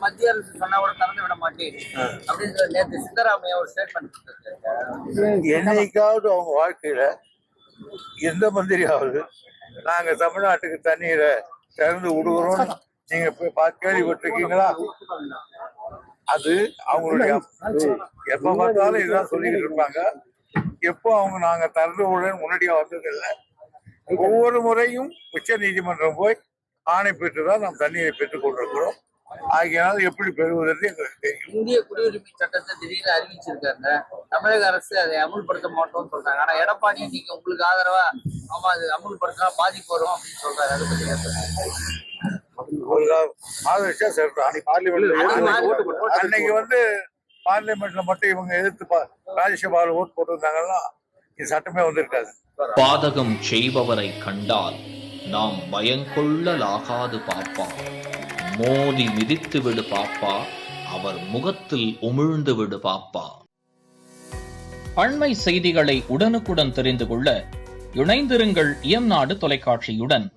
மத்திய அரசு சொன்னா கூட திறந்து விட மாட்டேன் அப்படின்னு நேற்று சித்தராமையா ஒரு ஸ்டேட்மெண்ட் கொடுத்திருக்காரு. என்னைக்காவது அவங்க வாழ்க்கையில எந்த மந்திரியாவது நாங்க தமிழ்நாட்டுக்கு தண்ணீரை திறந்து விடுகிறோம் நீங்க போய் கேள்விப்பட்டிருக்கீங்களா? அது அவங்களுடைய எப்ப பார்த்தாலும் இதுதான் சொல்லிக்கிட்டு இருப்பாங்க. எப்போ அவங்க நாங்க திறந்து விடுறேன்னு முன்னாடியா வந்ததில்லை. ஒவ்வொரு முறையும் உச்ச நீதிமன்றம் போய் ஆணை பெற்றுதான் நாம் தண்ணீரை பெற்றுக் கொண்டிருக்கிறோம். ஆகியனால எப்படி பெறுவதற்கு எங்களுக்கு தெரியும். இந்திய குடியுரிமை சட்டத்தை திடீர்னு அறிவிச்சிருக்காங்க. தமிழக அரசு அதை அமுல்படுத்த மாட்டோம்னு சொல்றாங்க. ஆனா எடப்பாடி நீங்க உங்களுக்கு ஆதரவா ஆமா அது அமுல்படுத்தினா பாதிப்பு வரும் அப்படின்னு சொல்றாரு. அதை பத்தி அன்னைக்கு வந்து பார்லிமெண்ட்ல மட்டும் இவங்க எதிர்த்து ராஜ்யசபாவில் ஓட்டு போட்டிருந்தாங்கன்னா இது சட்டமே வந்திருக்காது. பாதகம் செய்பவரை கண்டால் நாம் பயங்கொள்ளலாகாது பாப்பா, மோதி மிதித்து விடு பாப்பா, அவர் முகத்தில் உமிழ்ந்து விடு பாப்பா. அண்மை செய்திகளை உடனுக்குடன் தெரிந்து கொள்ள இணைந்திருங்கள் இயம்நாடு தொலைக்காட்சியுடன்.